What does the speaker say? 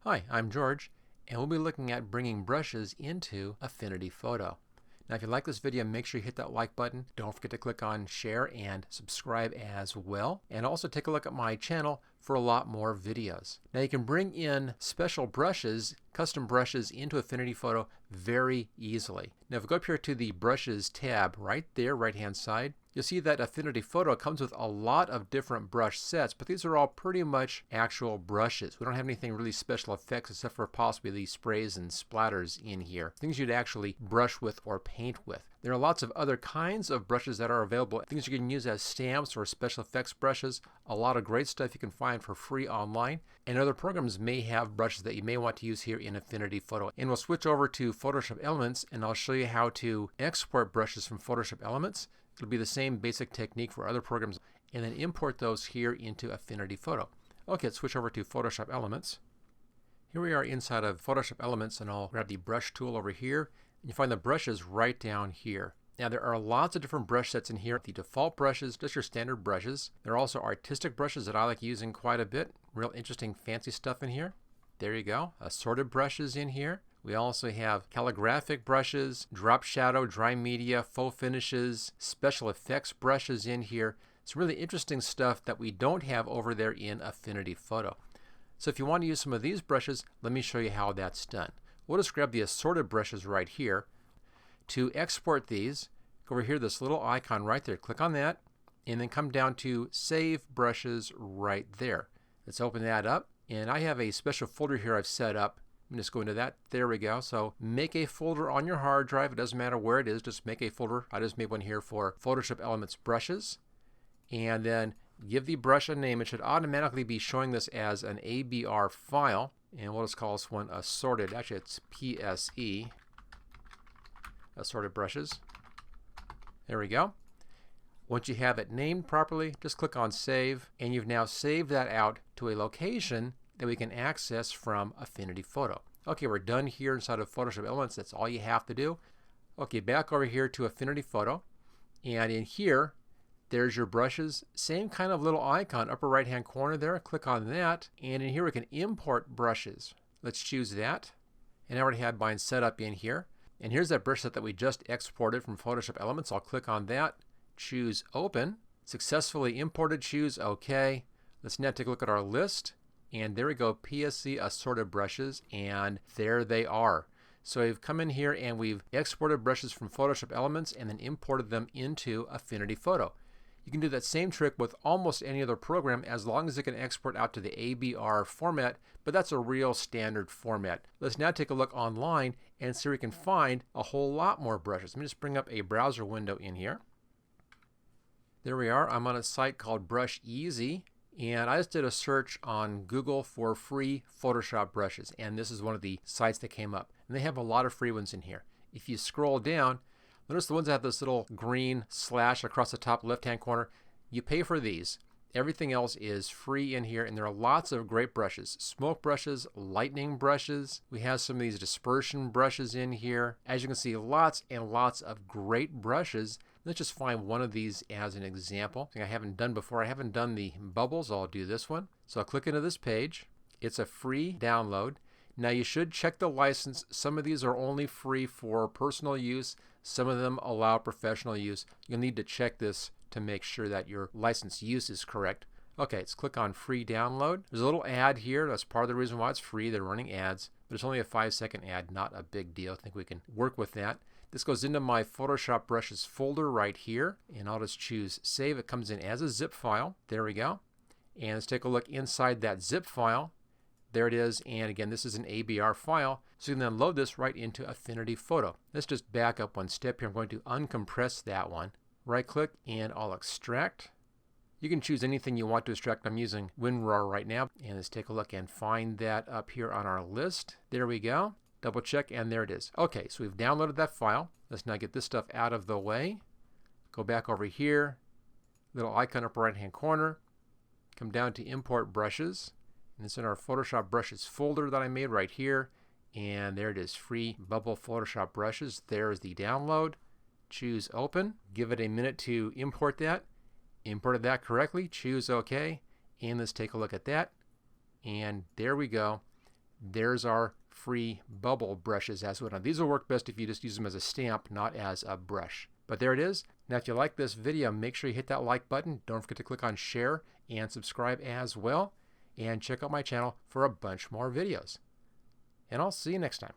Hi, I'm George, and we'll be looking at bringing brushes into Affinity Photo. Now if you like this video, make sure you hit that like button. Don't forget to click on share and subscribe as well. And also take a look at my channel for a lot more videos. Now you can bring in special brushes, custom brushes into Affinity Photo very easily. Now if we go up here to the Brushes tab right there, right hand side, you'll see that Affinity Photo comes with a lot of different brush sets, but these are all pretty much actual brushes. We don't have anything really special effects except for possibly these sprays and splatters in here. Things you'd actually brush with or paint with. There are lots of other kinds of brushes that are available. Things you can use as stamps or special effects brushes. A lot of great stuff you can find for free online. And other programs may have brushes that you may want to use here in Affinity Photo. And we'll switch over to Photoshop Elements and I'll show you how to export brushes from Photoshop Elements. It'll be the same basic technique for other programs, and then import those here into Affinity Photo. Okay, let's switch over to Photoshop Elements. Here we are inside of Photoshop Elements, and I'll grab the brush tool over here, and you find the brushes right down here. Now there are lots of different brush sets in here. The default brushes, just your standard brushes. There are also artistic brushes that I like using quite a bit. Real interesting fancy stuff in here. There you go. Assorted brushes in here. We also have calligraphic brushes, drop shadow, dry media, faux finishes, special effects brushes in here. Some really interesting stuff that we don't have over there in Affinity Photo. So if you want to use some of these brushes, let me show you how that's done. We'll just grab the assorted brushes right here. To export these, go over here, this little icon right there, click on that, and then come down to Save Brushes right there. Let's open that up, and I have a special folder here I've set up. I'm just going to that. There we go. So make a folder on your hard drive. It doesn't matter where it is. Just make a folder. I just made one here for Photoshop Elements brushes. And then give the brush a name. It should automatically be showing this as an ABR file. And we'll just call this one Assorted. Actually, it's PSE. Assorted brushes. There we go. Once you have it named properly, just click on Save. And you've now saved that out to a location that we can access from Affinity Photo. Okay, we're done here inside of Photoshop Elements. That's all you have to do. Okay, back over here to Affinity Photo. And in here, there's your brushes. Same kind of little icon, upper right hand corner there. Click on that. And in here we can import brushes. Let's choose that. And I already had mine set up in here. And here's that brush set that we just exported from Photoshop Elements. I'll click on that. Choose Open. Successfully imported. Choose OK. Let's now take a look at our list. And there we go, PSC assorted brushes, and there they are. So we've come in here and we've exported brushes from Photoshop Elements and then imported them into Affinity Photo. You can do that same trick with almost any other program as long as it can export out to the ABR format, but that's a real standard format. Let's now take a look online and see if we can find a whole lot more brushes. Let me just bring up a browser window in here. There we are. I'm on a site called Brush Easy. And I just did a search on Google for free Photoshop brushes, and this is one of the sites that came up. And they have a lot of free ones in here. If you scroll down, notice the ones that have this little green slash across the top left-hand corner. You pay for these. Everything else is free in here, and there are lots of great brushes. Smoke brushes, lightning brushes. We have some of these dispersion brushes in here. As you can see, lots and lots of great brushes. Let's just find one of these as an example. Something I haven't done before. I haven't done the bubbles. I'll do this one. So I'll click into this page. It's a free download. Now you should check the license. Some of these are only free for personal use. Some of them allow professional use. You'll need to check this to make sure that your license use is correct. Okay, let's click on free download. There's a little ad here. That's part of the reason why it's free. They're running ads, but it's only a 5-second ad, not a big deal. I think we can work with that. This goes into my Photoshop brushes folder right here, and I'll just choose Save. It comes in as a zip file. There we go. And let's take a look inside that zip file. There it is, and again, this is an ABR file, so you can then load this right into Affinity Photo. Let's just back up one step here. I'm going to uncompress that one. Right click, and I'll extract. You can choose anything you want to extract. I'm using WinRAR right now, and let's take a look and find that up here on our list. There we go. Double check, and there it is. Okay, so we've downloaded that file. Let's now get this stuff out of the way. Go back over here, little icon upper right hand corner. Come down to Import Brushes. And it's in our Photoshop Brushes folder that I made right here. And there it is, free bubble Photoshop brushes. There's the download. Choose Open. Give it a minute to import that. Imported that correctly. Choose OK. And let's take a look at that. And there we go. there's our free bubble brushes as well. Now, these will work best if you just use them as a stamp, not as a brush. But there it is. Now, if you like this video, make sure you hit that like button. Don't forget to click on share and subscribe as well. And check out my channel for a bunch more videos. And I'll see you next time.